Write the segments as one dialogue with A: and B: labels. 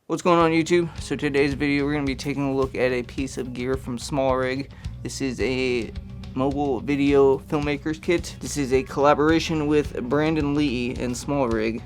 A: What's going on YouTube? So today's video we're going to be taking a look at a piece of gear from Smallrig. This is a mobile video filmmakers kit. This is a collaboration with Brandon Lee and Smallrig.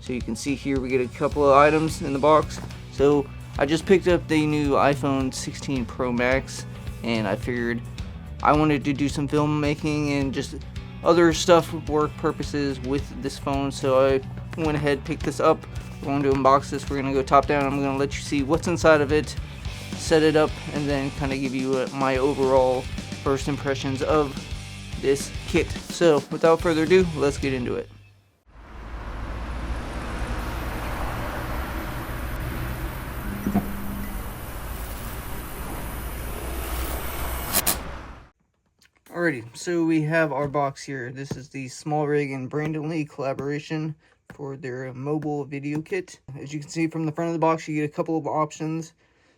A: So you can see here we get a couple of items in the box. So I just picked up the new iPhone 16 Pro Max and I figured I wanted to do some filmmaking and just other stuff for work purposes with this phone, so I went ahead and picked this up. We're going to unbox this. We're going to go top down. I'm going to let you see what's inside of it, set it up, and then kind of give you my overall first impressions of this kit. So without further ado, let's get into it. Alrighty, so we have our box here. This is the Smallrig and Brandon Lee collaboration for their mobile video kit. As you can see from the front of the box, you get a couple of options.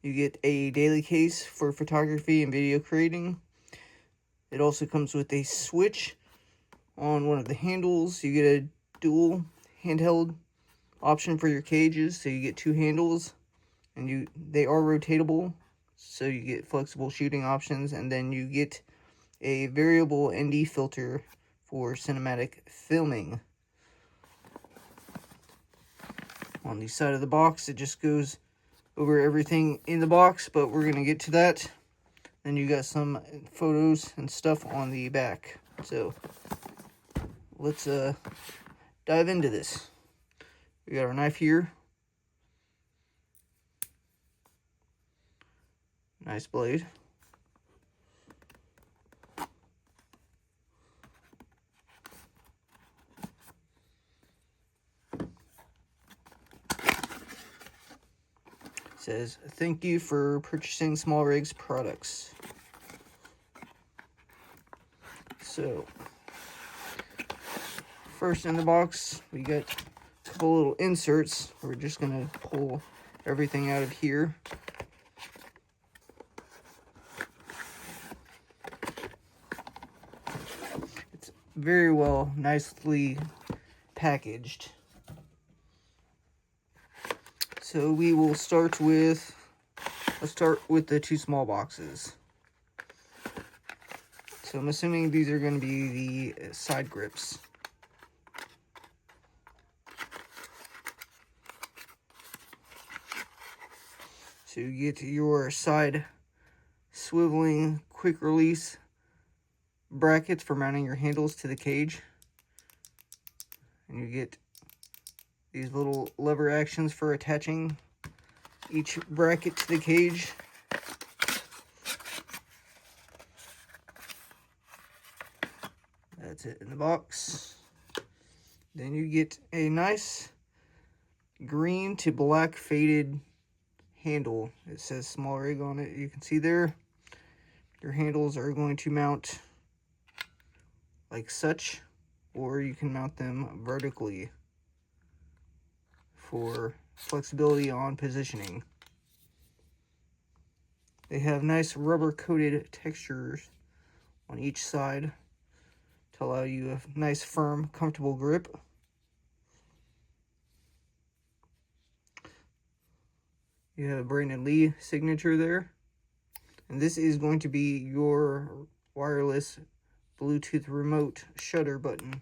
A: You get a daily case for photography and video creating. It also comes with a switch on one of the handles. You get a dual handheld option for your cages, so you get two handles, and they are rotatable, so you get flexible shooting options, and then you get a variable ND filter for cinematic filming. On the side of the box, it just goes over everything in the box, but we're going to get to that. Then you got some photos and stuff on the back. So let's dive into this. We got our knife here. Nice blade. Says, thank you for purchasing Smallrig's products. So, first in the box, we got a couple little inserts. We're just going to pull everything out of here. It's very well, nicely packaged. So we will start with, let's start with the two small boxes. So I'm assuming these are going to be the side grips. So you get your side swiveling quick release brackets for mounting your handles to the cage. And you get these little lever actions for attaching each bracket to the cage. That's it in the box. Then you get a nice green to black faded handle. It says Smallrig on it. You can see there. Your handles are going to mount like such, or you can mount them vertically for flexibility on positioning. They have nice rubber coated textures on each side to allow you a nice firm, comfortable grip. You have a Brandon Lee signature there. And this is going to be your wireless Bluetooth remote shutter button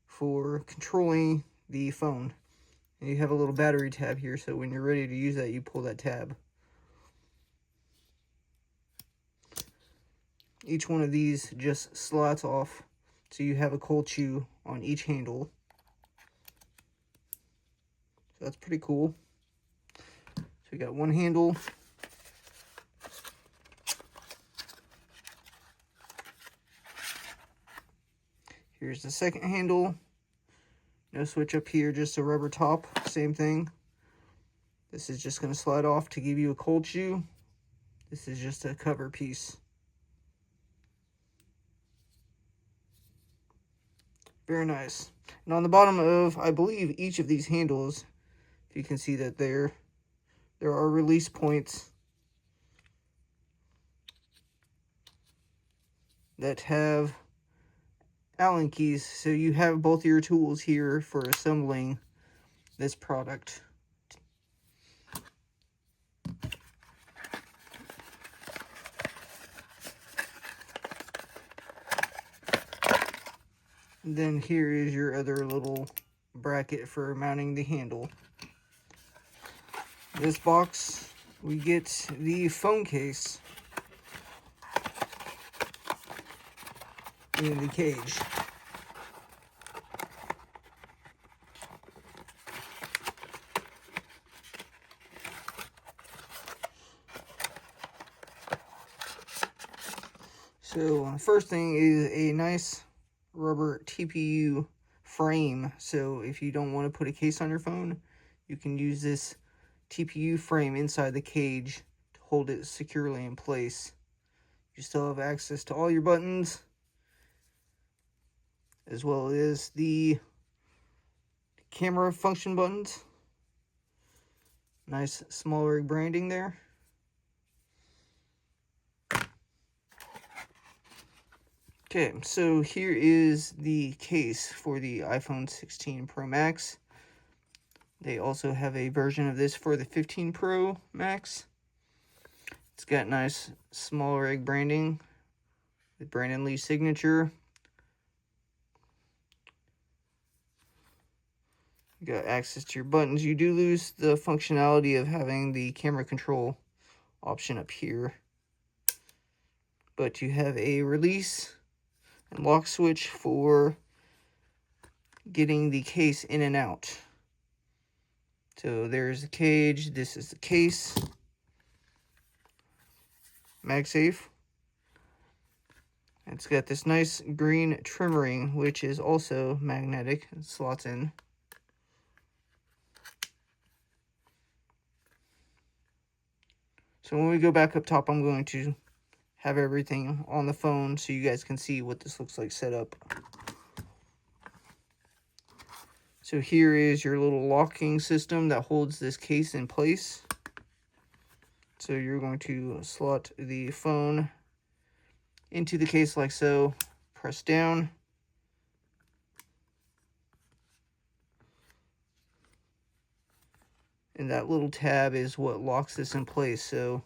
A: for controlling the phone. And you have a little battery tab here, so when you're ready to use that, you pull that tab. Each one of these just slots off, so you have a cold chew on each handle. So that's pretty cool. So we got one handle. Here's the second handle. No switch up here, just a rubber top, same thing. This is just going to slide off to give you a cold chew. This is just a cover piece. Very nice. And on the bottom of, I believe, each of these handles, if you can see that there are release points that have Allen keys, so you have both your tools here for assembling this product And then here is your other little bracket for mounting the handle. This box, we get the phone case in the cage. So first thing is a nice rubber TPU frame. So if you don't want to put a case on your phone, you can use this TPU frame inside the cage to hold it securely in place. You still have access to all your buttons, as well as the camera function buttons. Nice Smallrig branding there. Okay, so here is the case for the iPhone 16 Pro Max. They also have a version of this for the 15 Pro Max. It's got nice Smallrig branding with Brandon Lee's signature. You got access to your buttons. You do lose the functionality of having the camera control option up here, but you have a release and lock switch for getting the case in and out. So there's the cage, this is the case. MagSafe. It's got this nice green trim ring, which is also magnetic. It slots in. So when we go back up top, I'm going to have everything on the phone so you guys can see what this looks like set up. So here is your little locking system that holds this case in place. So you're going to slot the phone into the case like so, press down. And that little tab is what locks this in place so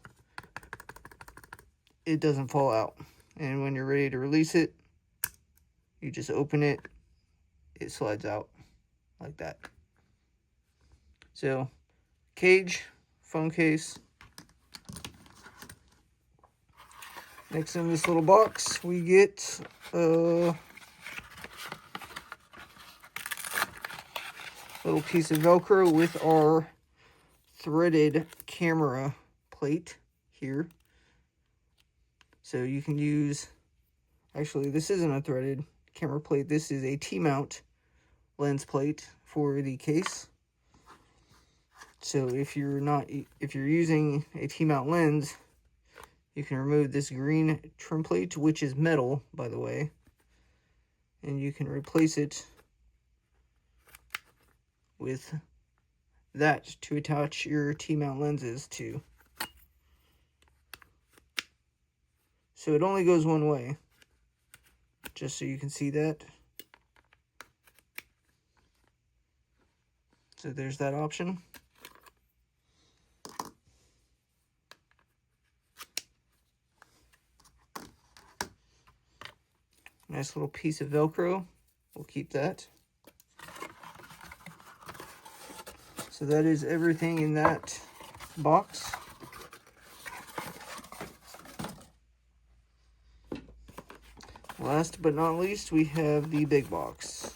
A: it doesn't fall out. And when you're ready to release it, you just open it, it slides out like that. So, cage, phone case. Next in this little box, we get a little piece of Velcro with our threaded camera plate here. So you can use, actually this isn't a threaded camera plate, this is a T-mount lens plate for the case. So if you're using a T-mount lens, you can remove this green trim plate, which is metal, by the way, and you can replace it with that to attach your T-mount lenses to. So it only goes one way, just so you can see that. So there's that option. Nice little piece of Velcro. We'll keep that. So that is everything in that box. Last but not least, we have the big box.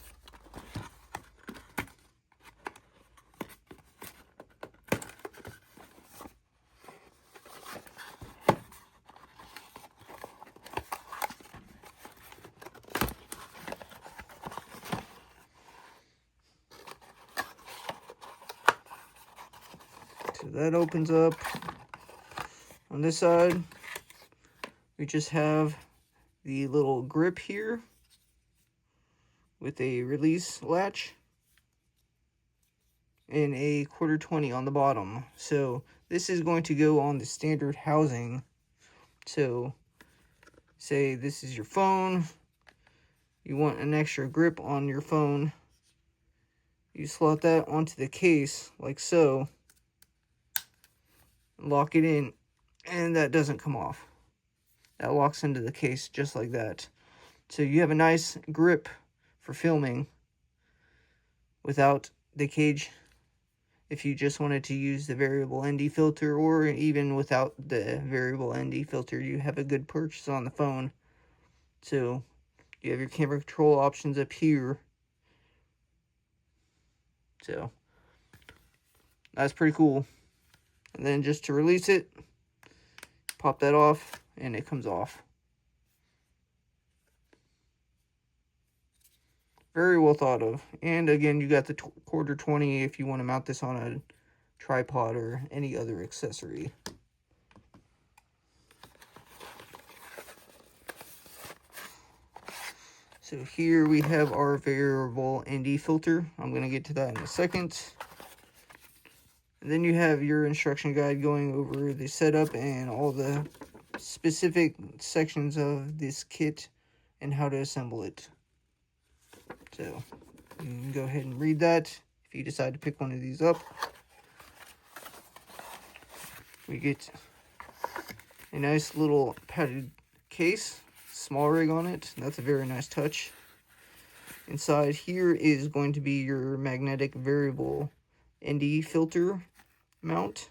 A: So that opens up. On this side, we just have the little grip here with a release latch and a 1/4-20 on the bottom. So this is going to go on the standard housing. So say this is your phone, you want an extra grip on your phone, you slot that onto the case like so, lock it in, and that doesn't come off. That locks into the case just like that. So you have a nice grip for filming without the cage. If you just wanted to use the variable ND filter, or even without the variable ND filter, you have a good purchase on the phone. So you have your camera control options up here. So that's pretty cool. And then just to release it, pop that off and it comes off. Very well thought of. And again, you got the quarter 20 if you want to mount this on a tripod or any other accessory. So here we have our variable ND filter. I'm going to get to that in a second. And then you have your instruction guide going over the setup and all the specific sections of this kit and how to assemble it. So you can go ahead and read that if you decide to pick one of these up. We get a nice little padded case, Smallrig on it. That's a very nice touch. Inside here is going to be your magnetic variable ND filter mount.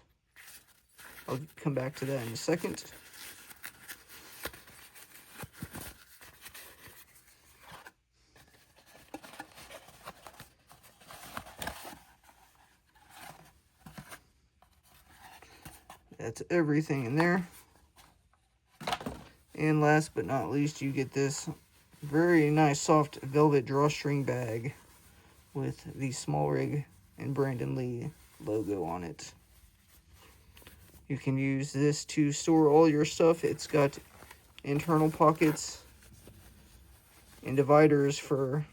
A: I'll come back to that in a second. That's everything in there. And last but not least, you get this very nice soft velvet drawstring bag with the Smallrig and Brandon Lee logo on it. You can use this to store all your stuff. It's got internal pockets and dividers for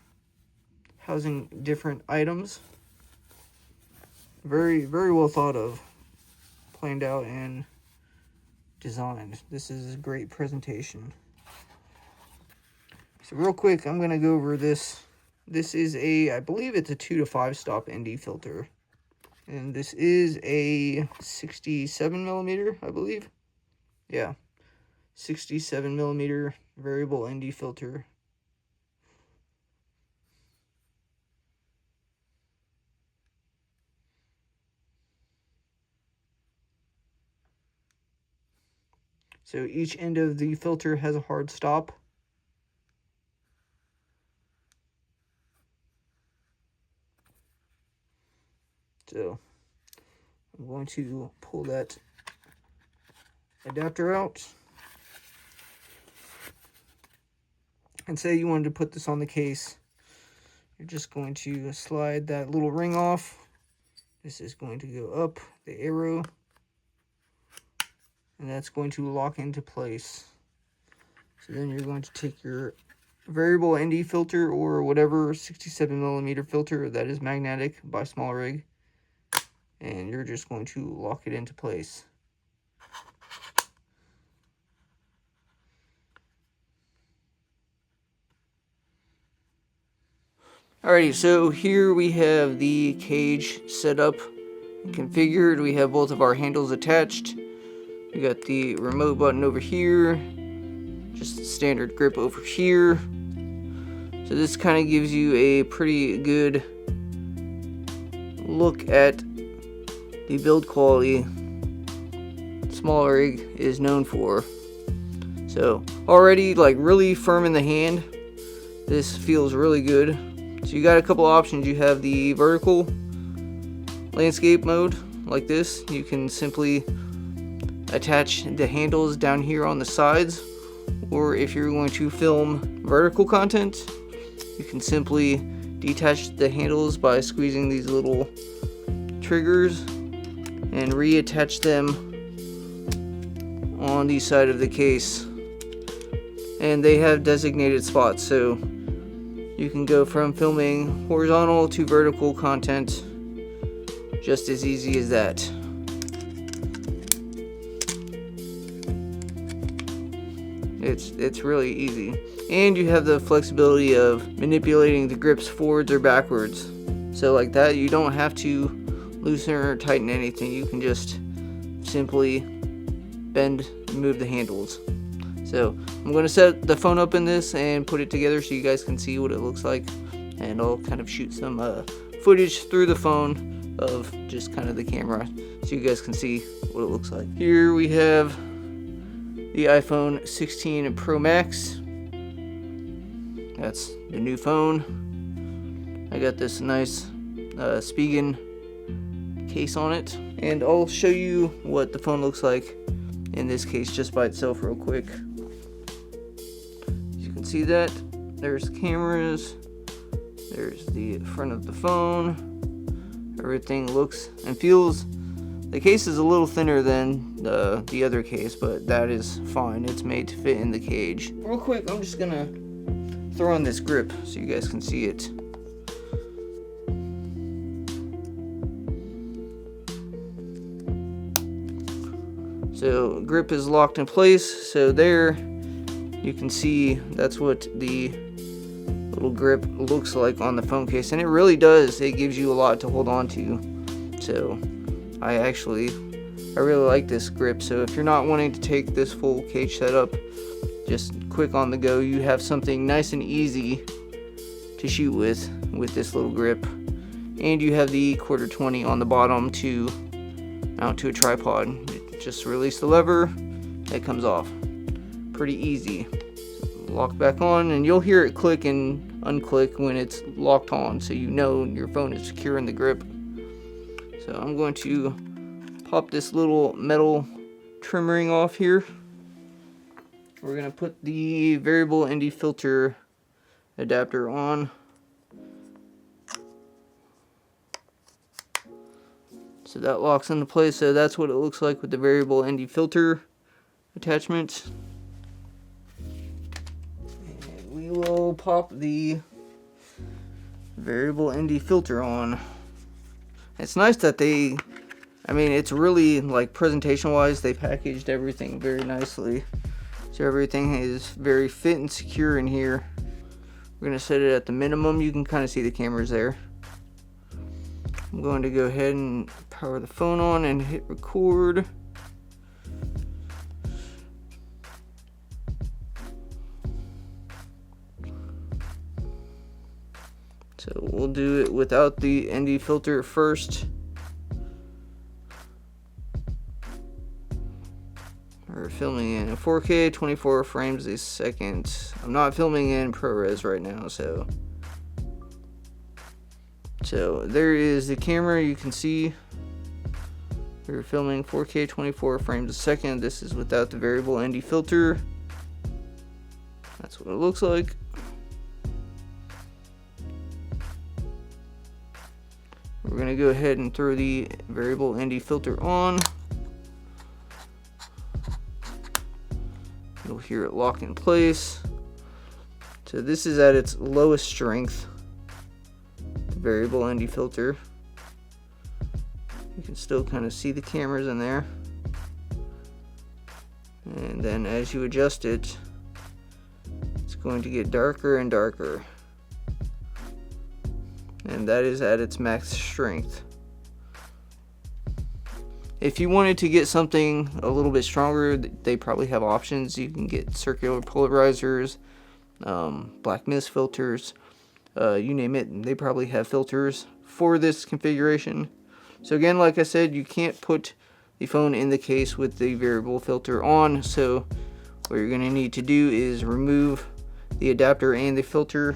A: housing different items. Very, very well thought of, planned out, and designed. This is a great presentation. So real quick, I'm going to go over this. This is I believe it's a 2 to 5 stop ND filter. And this is a 67 millimeter, I believe. Yeah, 67 millimeter variable ND filter. So each end of the filter has a hard stop. So I'm going to pull that adapter out. And say you wanted to put this on the case. You're just going to slide that little ring off. This is going to go up the arrow. And that's going to lock into place. So then you're going to take your variable ND filter or whatever 67 millimeter filter that is magnetic by Smallrig, and you're just going to lock it into place. Alrighty, so here we have the cage set up and configured. We have both of our handles attached. We got the remote button over here, just standard grip over here. So this kind of gives you a pretty good look at the build quality Smallrig is known for. So already like really firm in the hand. This feels really good. So you got a couple options. You have the vertical landscape mode like this. You can simply attach the handles down here on the sides, or if you're going to film vertical content, you can simply detach the handles by squeezing these little triggers and reattach them on the side of the case. And they have designated spots, so you can go from filming horizontal to vertical content just as easy as that. It's really easy. And you have the flexibility of manipulating the grips forwards or backwards. So like that, you don't have to loosen or tighten anything. You can just simply bend and move the handles. So I'm going to set the phone up in this and put it together so you guys can see what it looks like. and I'll kind of shoot some footage through the phone of just kind of the camera so you guys can see what it looks like. Here we have the iPhone 16 Pro Max. That's the new phone. I got this nice Spigen case on it, and I'll show you what the phone looks like in this case just by itself real quick. As you can see that there's cameras, there's the front of the phone. Everything looks and feels, the case is a little thinner than the other case, but that is fine. It's made to fit in the cage. Real quick, I'm just gonna throw on this grip so you guys can see it. So grip is locked in place, so there you can see that's what the little grip looks like on the phone case, and it really does, it gives you a lot to hold on to. So I really like this grip. So if you're not wanting to take this full cage setup, just quick on the go, you have something nice and easy to shoot with this little grip. And you have the 1/4-20 on the bottom to mount to a tripod. Just release the lever, it comes off. Pretty easy. Lock back on, and you'll hear it click and unclick when it's locked on, so you know your phone is secure in the grip. So I'm going to pop this little metal trim ring off here. We're going to put the variable ND filter adapter on. So that locks into place. So that's what it looks like with the variable ND filter attachment. And we will pop the variable ND filter on. It's nice that it's really, like, presentation wise, they packaged everything very nicely. So everything is very fit and secure in here. We're going to set it at the minimum. You can kind of see the cameras there. I'm going to go ahead and power the phone on and hit record. So we'll do it without the ND filter first. We're filming in 4K, 24 frames a second. I'm not filming in ProRes right now, so there is the camera. You can see we're filming 4K 24 frames a second. This is without the variable ND filter. That's what it looks like. We're going to go ahead and throw the variable ND filter on. You'll hear it lock in place. So this is at its lowest strength. Variable ND filter. You can still kind of see the cameras in there, and then as you adjust it, it's going to get darker and darker, and that is at its max strength. If you wanted to get something a little bit stronger, they probably have options. You can get circular polarizers, black mist filters, you name it, they probably have filters for this configuration. So again, like I said, you can't put the phone in the case with the variable filter on, so what you're going to need to do is remove the adapter and the filter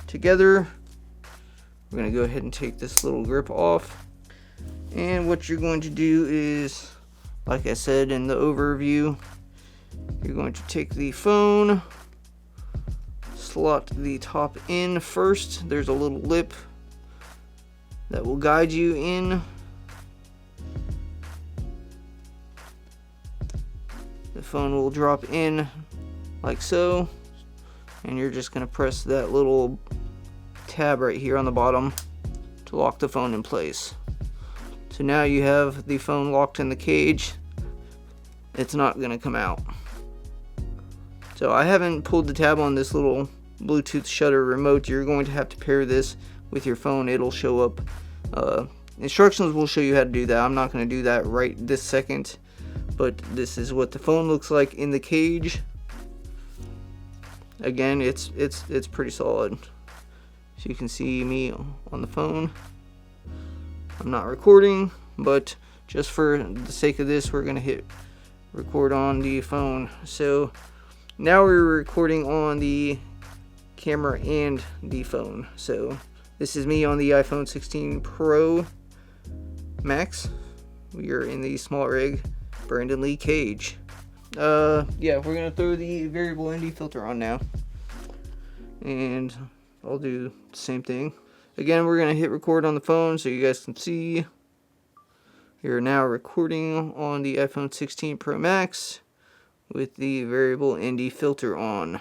A: together. We're going to go ahead and take this little grip off, and what you're going to do is, like I said in the overview, you're going to take the phone, slot the top in first. There's a little lip that will guide you in. The phone will drop in like so, and you're just going to press that little tab right here on the bottom to lock the phone in place. So now you have the phone locked in the cage. It's not going to come out. So I haven't pulled the tab on this little Bluetooth shutter remote. You're going to have to pair this with your phone. It'll show up. Instructions will show you how to do that. I'm not going to do that right this second, but this is what the phone looks like in the cage. Again, it's pretty solid. So you can see me on the phone. I'm not recording, but just for the sake of this, we're gonna hit record on the phone. So now we're recording on the camera and the phone. So this is me on the iPhone 16 Pro Max. We are in the Smallrig Brandon Lee cage. Yeah, we're gonna throw the variable ND filter on now, and I'll do the same thing. Again, we're gonna hit record on the phone so you guys can see. You're now recording on the iPhone 16 Pro Max with the variable ND filter on.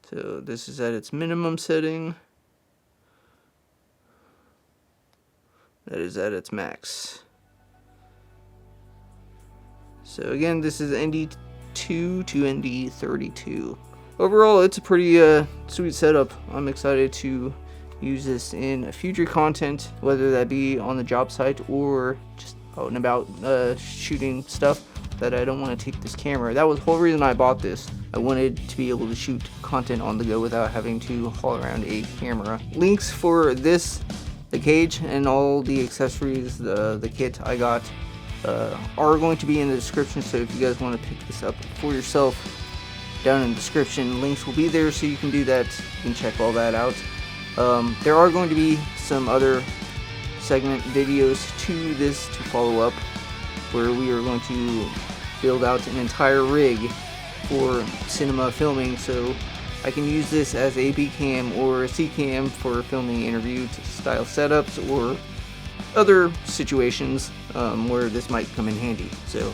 A: So this is at its minimum setting. That is at its max. So again, this is ND2 to ND32. Overall, it's a pretty sweet setup. I'm excited to use this in future content, whether that be on the job site or just out and about shooting stuff that I don't want to take this camera. That was the whole reason I bought this. I wanted to be able to shoot content on the go without having to haul around a camera. Links for this, the cage, and all the accessories, the kit I got, are going to be in the description. So if you guys want to pick this up for yourself, down in the description, links will be there so you can do that. You can check all that out. There are going to be some other segment videos to this to follow up, where we are going to build out an entire rig for cinema filming, so I can use this as a B cam or a C cam for filming interview style setups or other situations where this might come in handy. So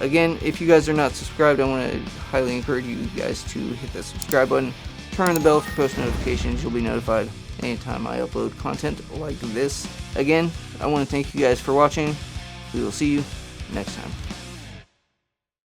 A: again, if you guys are not subscribed, I want to highly encourage you guys to hit that subscribe button, turn on the bell for post notifications. You'll be notified anytime I upload content like this. Again, I want to thank you guys for watching. We will see you next time.